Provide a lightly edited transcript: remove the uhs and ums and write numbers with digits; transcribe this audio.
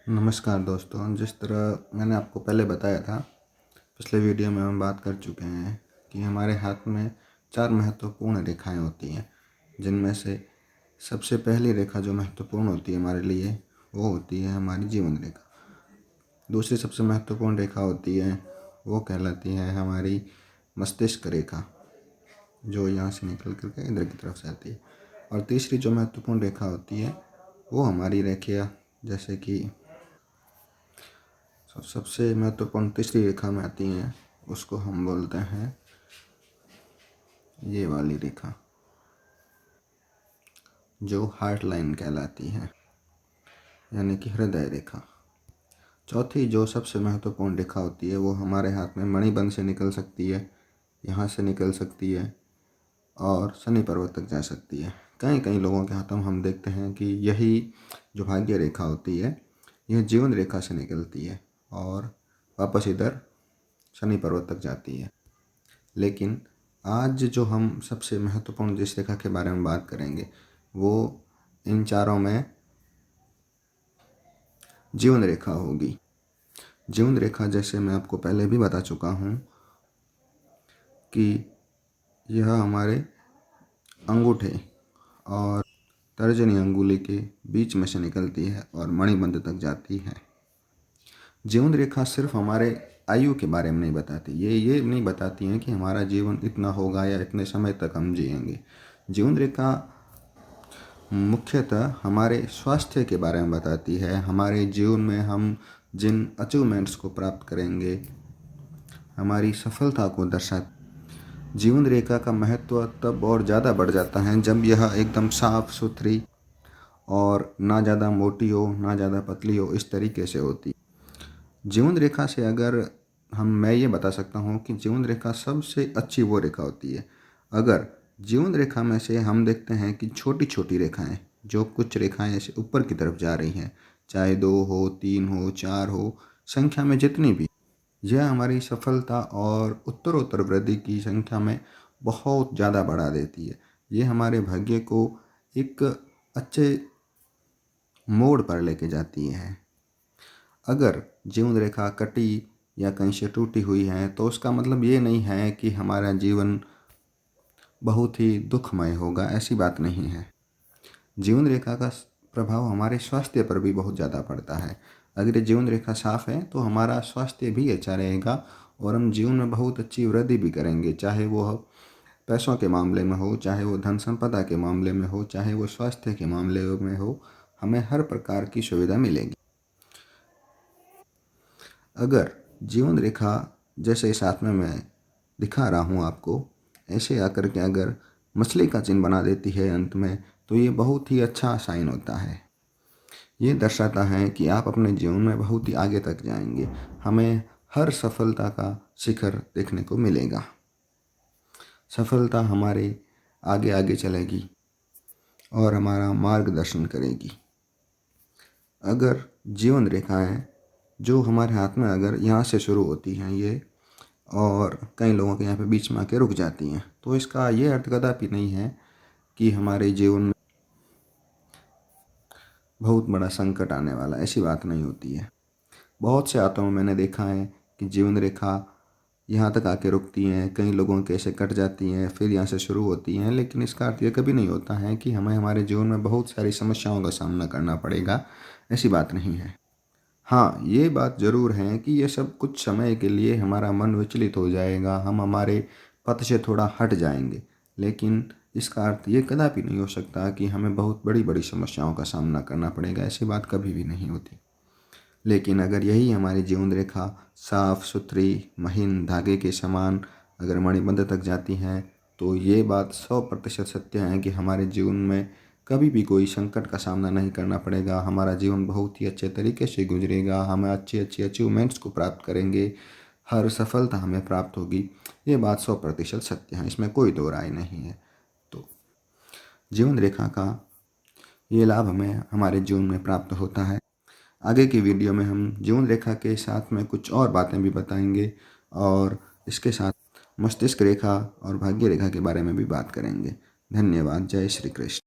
नमस्कार दोस्तों, जिस तरह मैंने आपको पहले बताया था, पिछले वीडियो में हम बात कर चुके हैं कि हमारे हाथ में 4 महत्वपूर्ण रेखाएं होती हैं, जिनमें से सबसे पहली रेखा जो महत्वपूर्ण होती है हमारे लिए, वो होती है हमारी जीवन रेखा। दूसरी सबसे महत्वपूर्ण रेखा होती है, वो कहलाती है हमारी मस्तिष्क रेखा, जो यहाँ से निकल कर के इधर की तरफ से आती है। और तीसरी जो महत्वपूर्ण रेखा होती है, वो हमारी रेखा जैसे कि सबसे महत्वपूर्ण तीसरी रेखा में आती हैं, उसको हम बोलते हैं ये वाली रेखा, जो हार्ट लाइन कहलाती है, यानी कि हृदय रेखा। चौथी जो सबसे महत्वपूर्ण रेखा होती है, वो हमारे हाथ में मणिबंध से निकल सकती है, यहाँ से निकल सकती है और शनि पर्वत तक जा सकती है। कई कई लोगों के हाथों में हम देखते हैं कि यही जो भाग्य रेखा होती है, यह जीवन रेखा से निकलती है और वापस इधर शनि पर्वत तक जाती है। लेकिन आज जो हम सबसे महत्वपूर्ण जिस रेखा के बारे में बात करेंगे, वो इन चारों में जीवन रेखा होगी। जीवन रेखा, जैसे मैं आपको पहले भी बता चुका हूँ कि यह हमारे अंगूठे और तर्जनी अंगुली के बीच में से निकलती है और मणिबंध तक जाती है। जीवन रेखा सिर्फ हमारे आयु के बारे में नहीं बताती, ये नहीं बताती हैं कि हमारा जीवन इतना होगा या इतने समय तक हम जिएंगे। जीवन रेखा मुख्यतः हमारे स्वास्थ्य के बारे में बताती है, हमारे जीवन में हम जिन अचीवमेंट्स को प्राप्त करेंगे, हमारी सफलता को दर्शाती। जीवन रेखा का महत्व तब और ज़्यादा बढ़ जाता है जब यह एकदम साफ सुथरी और ना ज़्यादा मोटी हो ना ज़्यादा पतली हो, इस तरीके से होती। जीवन रेखा से अगर मैं ये बता सकता हूँ कि जीवन रेखा सबसे अच्छी वो रेखा होती है। अगर जीवन रेखा में से हम देखते हैं कि छोटी छोटी रेखाएं, जो कुछ रेखाएं ऐसे ऊपर की तरफ जा रही हैं, चाहे 2 हो, 3 हो, 4 हो, संख्या में जितनी भी, यह हमारी सफलता और उत्तरोत्तर वृद्धि की संख्या में बहुत ज़्यादा बढ़ा देती है। ये हमारे भाग्य को एक अच्छे मोड़ पर लेके जाती है। अगर जीवन रेखा कटी या कहीं से टूटी हुई है, तो उसका मतलब ये नहीं है कि हमारा जीवन बहुत ही दुखमय होगा, ऐसी बात नहीं है। जीवन रेखा का प्रभाव हमारे स्वास्थ्य पर भी बहुत ज़्यादा पड़ता है। अगर जीवन रेखा साफ है तो हमारा स्वास्थ्य भी अच्छा रहेगा और हम जीवन में बहुत अच्छी वृद्धि भी करेंगे, चाहे वो पैसों के मामले में हो, चाहे वो धन संपदा के मामले में हो, चाहे वो स्वास्थ्य के मामले में हो, हमें हर प्रकार की सुविधा मिलेगी। अगर जीवन रेखा जैसे साथ में मैं दिखा रहा हूँ आपको, ऐसे आकर के अगर मछली का चिन्ह बना देती है अंत में, तो ये बहुत ही अच्छा साइन होता है। ये दर्शाता है कि आप अपने जीवन में बहुत ही आगे तक जाएंगे, हमें हर सफलता का शिखर देखने को मिलेगा। सफलता हमारे आगे आगे चलेगी और हमारा मार्गदर्शन करेगी। अगर जीवन रेखाएं जो हमारे हाथ में अगर यहाँ से शुरू होती हैं ये, और कई लोगों के यहाँ पे बीच में आके रुक जाती हैं, तो इसका ये अर्थ कदापि नहीं है कि हमारे जीवन में बहुत बड़ा संकट आने वाला, ऐसी बात नहीं होती है। बहुत से हाथों में मैंने देखा है कि जीवन रेखा यहाँ तक आके रुकती हैं, कई लोगों के ऐसे कट जाती हैं, फिर यहाँ से शुरू होती हैं, लेकिन इसका अर्थ ये कभी नहीं होता है कि हमें हमारे जीवन में बहुत सारी समस्याओं का सामना करना पड़ेगा, ऐसी बात नहीं है। हाँ, ये बात ज़रूर है कि ये सब कुछ समय के लिए हमारा मन विचलित हो जाएगा, हम हमारे पथ से थोड़ा हट जाएंगे, लेकिन इसका अर्थ ये कदापि नहीं हो सकता कि हमें बहुत बड़ी बड़ी समस्याओं का सामना करना पड़ेगा, ऐसी बात कभी भी नहीं होती। लेकिन अगर यही हमारी जीवन रेखा साफ सुथरी महीन धागे के समान अगर मणिबंध तक जाती हैं, तो ये बात 100% सत्य है कि हमारे जीवन में कभी भी कोई संकट का सामना नहीं करना पड़ेगा, हमारा जीवन बहुत ही अच्छे तरीके से गुजरेगा, हम अच्छी अच्छी अचीवमेंट्स को प्राप्त करेंगे, हर सफलता हमें प्राप्त होगी। ये बात 100% सत्य है, इसमें कोई दो राय नहीं है। तो जीवन रेखा का ये लाभ हमें हमारे जीवन में प्राप्त होता है। आगे की वीडियो में हम जीवन रेखा के साथ में कुछ और बातें भी बताएंगे और इसके साथ मस्तिष्क रेखा और भाग्य रेखा के बारे में भी बात करेंगे। धन्यवाद। जय श्री कृष्ण।